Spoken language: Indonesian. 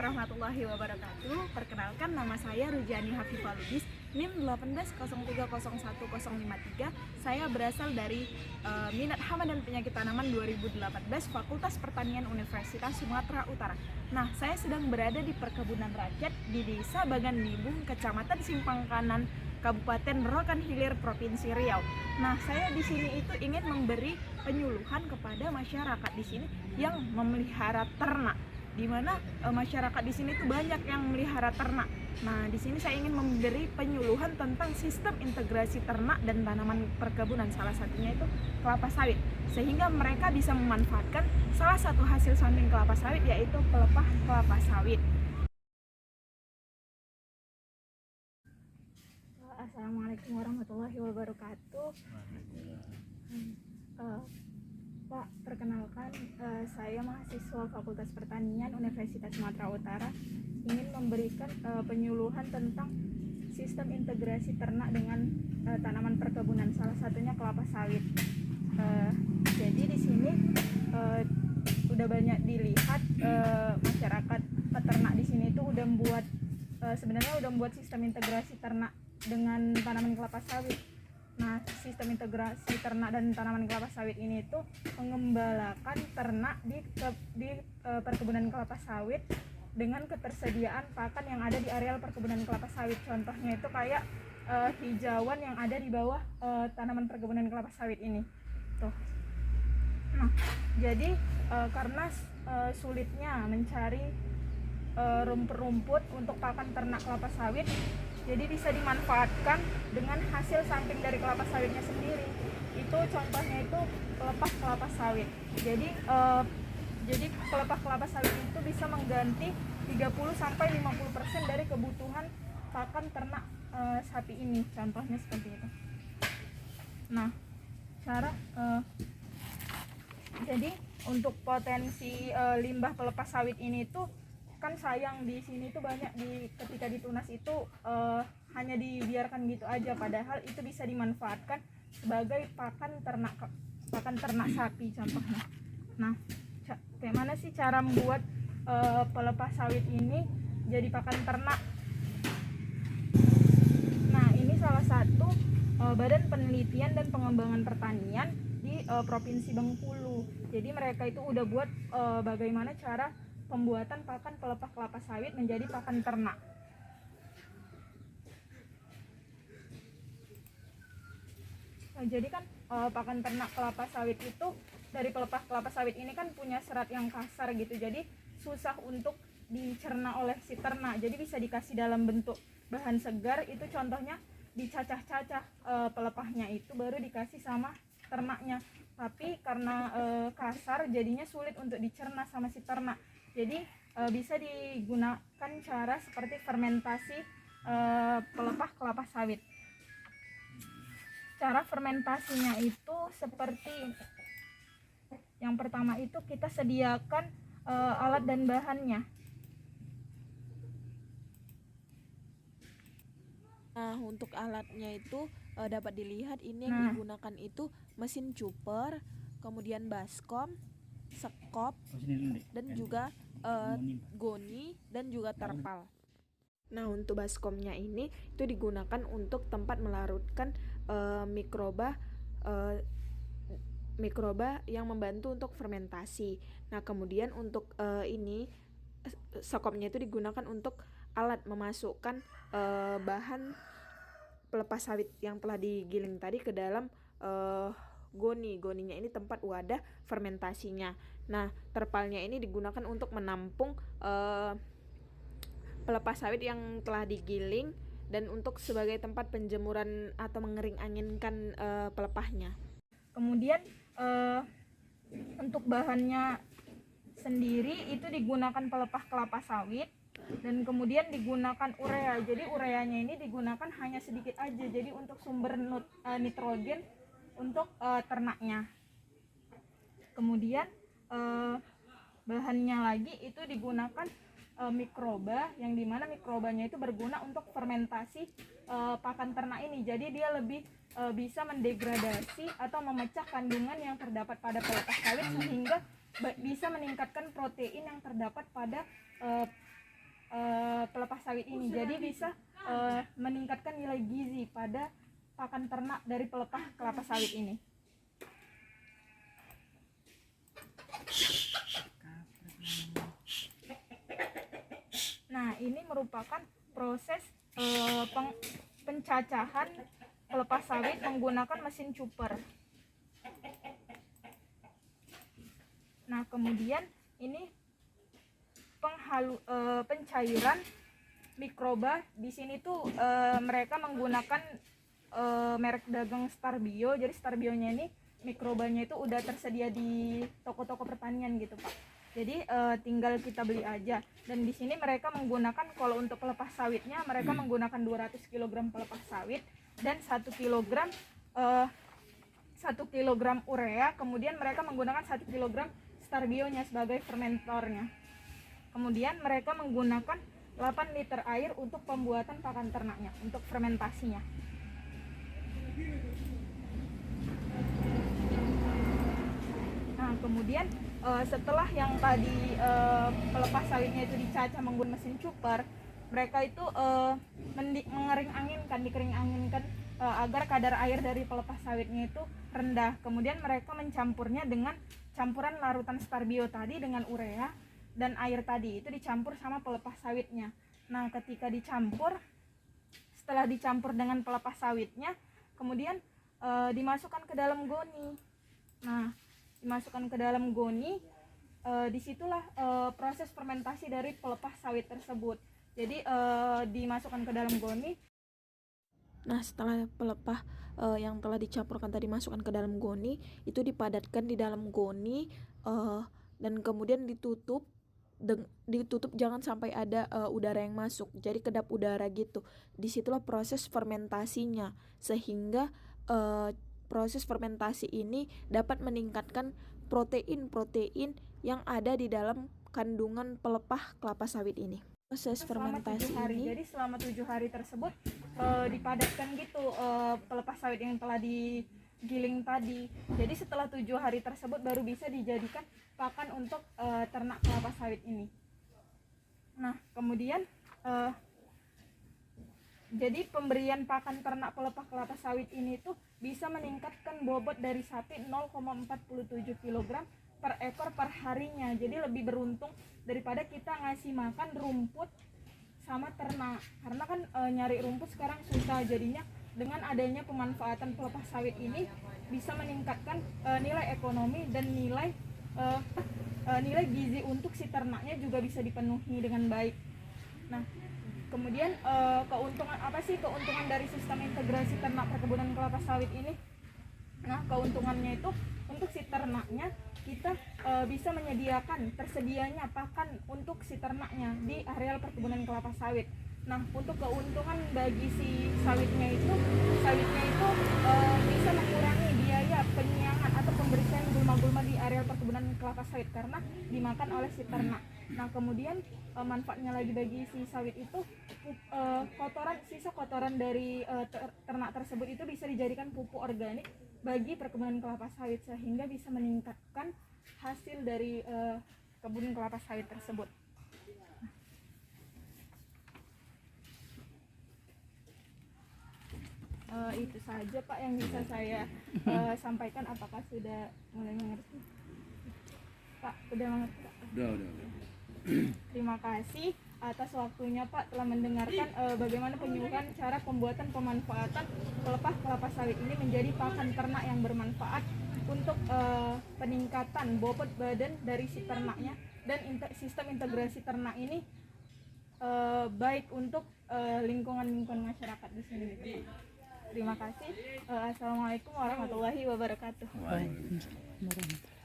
warahmatullahi wabarakatuh. Perkenalkan, nama saya Rujani Hafifah Lubis, NIM 18030153. Saya berasal dari Minat Hama dan Penyakit Tanaman 2018, Fakultas Pertanian Universitas Sumatera Utara. Nah, saya sedang berada di perkebunan rakyat di Desa Bagan Nibung, Kecamatan Simpang Kanan, Kabupaten Rokan Hilir, Provinsi Riau. Nah, saya di sini itu ingin memberi penyuluhan kepada masyarakat di sini yang memelihara ternak, di mana masyarakat di sini tuh banyak yang melihara ternak. Nah, di sini saya ingin memberi penyuluhan tentang sistem integrasi ternak dan tanaman perkebunan, salah satunya itu kelapa sawit, sehingga mereka bisa memanfaatkan salah satu hasil samping kelapa sawit, yaitu pelepah kelapa sawit. Assalamualaikum warahmatullahi wabarakatuh. Pak, perkenalkan, saya mahasiswa Fakultas Pertanian Universitas Sumatera Utara, ingin memberikan penyuluhan tentang sistem integrasi ternak dengan tanaman perkebunan, salah satunya kelapa sawit. Jadi di sini udah banyak dilihat, masyarakat peternak di sini itu udah membuat sistem integrasi ternak dengan tanaman kelapa sawit. Nah, sistem integrasi ternak dan tanaman kelapa sawit ini itu mengembalakan ternak di perkebunan kelapa sawit dengan ketersediaan pakan yang ada di areal perkebunan kelapa sawit. Contohnya itu kayak hijauan yang ada di bawah tanaman perkebunan kelapa sawit ini. Tuh. Nah, jadi karena sulitnya mencari rumput-rumput untuk pakan ternak kelapa sawit, jadi bisa dimanfaatkan dengan hasil samping dari kelapa sawitnya sendiri. Itu contohnya itu pelepah kelapa sawit. Jadi pelepah kelapa sawit itu bisa mengganti 30-50% dari kebutuhan pakan ternak sapi ini. Contohnya seperti itu. Nah, jadi untuk potensi limbah pelepah sawit ini tuh kan sayang, di sini tuh banyak ketika ditunas itu hanya dibiarkan gitu aja, padahal itu bisa dimanfaatkan sebagai pakan ternak sapi contohnya. Nah, kayak mana sih cara membuat pelepah sawit ini jadi pakan ternak? Nah, ini salah satu Badan Penelitian dan Pengembangan Pertanian di Provinsi Bengkulu. Jadi mereka itu udah buat bagaimana cara pembuatan pakan pelepah kelapa sawit menjadi pakan ternak. Nah, jadi kan pakan ternak kelapa sawit itu dari pelepah kelapa sawit ini kan punya serat yang kasar gitu, jadi susah untuk dicerna oleh si ternak. Jadi bisa dikasih dalam bentuk bahan segar, itu contohnya dicacah-cacah pelepahnya itu baru dikasih sama ternaknya. Tapi karena kasar jadinya sulit untuk dicerna sama si ternak. Jadi bisa digunakan cara seperti fermentasi pelepah kelapa sawit. Cara fermentasinya itu seperti yang pertama itu kita sediakan alat dan bahannya. Nah, untuk alatnya itu dapat dilihat ini yang digunakan itu mesin cuper, kemudian baskom, sekop, dan juga goni dan juga terpal. Nah, untuk baskomnya ini itu digunakan untuk tempat melarutkan mikroba yang membantu untuk fermentasi. Nah, kemudian untuk ini sekopnya itu digunakan untuk alat memasukkan bahan pelepah sawit yang telah digiling tadi ke dalam goninya ini tempat wadah fermentasinya. Nah, terpalnya ini digunakan untuk menampung pelepah sawit yang telah digiling dan untuk sebagai tempat penjemuran atau mengering anginkan pelepahnya. Kemudian untuk bahannya sendiri itu digunakan pelepah kelapa sawit, dan kemudian digunakan urea. Jadi ureanya ini digunakan hanya sedikit aja, jadi untuk sumber nitrogen untuk ternaknya. Kemudian bahannya lagi itu digunakan mikroba, yang dimana mikrobanya itu berguna untuk fermentasi pakan ternak ini. Jadi dia lebih bisa mendegradasi atau memecah kandungan yang terdapat pada pelepah sawit, sehingga bisa meningkatkan protein yang terdapat pada sawit ini. Jadi bisa meningkatkan nilai gizi pada pakan ternak dari pelepah kelapa sawit ini. Nah, ini merupakan proses pencacahan pelepah sawit menggunakan mesin cuper. Nah, kemudian ini pencairan mikroba. Di sini tuh mereka menggunakan merek dagang Starbio. Jadi Starbionya ini mikrobanya itu udah tersedia di toko-toko pertanian gitu, Pak. Jadi tinggal kita beli aja. Dan di sini mereka menggunakan, kalau untuk pelepah sawitnya mereka menggunakan 200 kg pelepah sawit dan 1 kg urea. Kemudian mereka menggunakan 1 kg Starbionya sebagai fermentornya. Kemudian mereka menggunakan 8 liter air untuk pembuatan pakan ternaknya, untuk fermentasinya. Nah, kemudian setelah yang tadi pelepah sawitnya itu dicacah menggunakan mesin cuper, mereka itu dikering-anginkan agar kadar air dari pelepah sawitnya itu rendah. Kemudian mereka mencampurnya dengan campuran larutan Starbio tadi dengan urea dan air tadi, itu dicampur sama pelepah sawitnya. Nah, ketika setelah dicampur dengan pelepah sawitnya, kemudian dimasukkan ke dalam goni. Nah, dimasukkan ke dalam goni, disitulah proses fermentasi dari pelepah sawit tersebut. Jadi dimasukkan ke dalam goni. Nah, setelah pelepah yang telah dicampurkan tadi masukkan ke dalam goni, itu dipadatkan di dalam goni dan kemudian ditutup jangan sampai ada udara yang masuk, jadi kedap udara gitu. Disitulah proses fermentasinya, sehingga proses fermentasi ini dapat meningkatkan protein-protein yang ada di dalam kandungan pelepah kelapa sawit ini. Proses fermentasi ini, jadi selama 7 hari tersebut dipadatkan gitu pelepah sawit yang telah digiling tadi. Jadi setelah 7 hari tersebut baru bisa dijadikan pakan untuk ternak kelapa sawit ini. Nah, kemudian jadi pemberian pakan ternak pelepah kelapa sawit ini tuh bisa meningkatkan bobot dari sapi 0,47 kg per ekor per harinya. Jadi lebih beruntung daripada kita ngasih makan rumput sama ternak, karena kan nyari rumput sekarang susah. Jadinya dengan adanya pemanfaatan pelepah sawit ini bisa meningkatkan nilai ekonomi dan nilai gizi untuk si ternaknya juga bisa dipenuhi dengan baik. Nah, kemudian keuntungan dari sistem integrasi ternak perkebunan kelapa sawit ini? Nah, keuntungannya itu untuk si ternaknya, kita bisa menyediakan tersedianya pakan untuk si ternaknya di areal perkebunan kelapa sawit. Nah, untuk keuntungan bagi si sawitnya itu bisa mengurangi biaya penyiangan atau pembersihan gulma-gulma di areal perkebunan kelapa sawit karena dimakan oleh si ternak. Nah, kemudian manfaatnya lagi bagi si sawit itu sisa kotoran dari ternak tersebut itu bisa dijadikan pupuk organik bagi perkebunan kelapa sawit, sehingga bisa meningkatkan hasil dari kebun kelapa sawit tersebut. Itu saja, Pak, yang bisa saya sampaikan. Apakah sudah mulai mengerti? Pak, udah mengerti, Pak? Udah. Terima kasih atas waktunya, Pak, telah mendengarkan bagaimana penyuluhan cara pembuatan pemanfaatan pelepah kelapa sawit ini menjadi pakan ternak yang bermanfaat untuk peningkatan bobot badan dari si ternaknya, dan sistem integrasi ternak ini baik untuk lingkungan masyarakat di sini. Terima kasih. Assalamualaikum warahmatullahi wabarakatuh. Waalaikumsalam.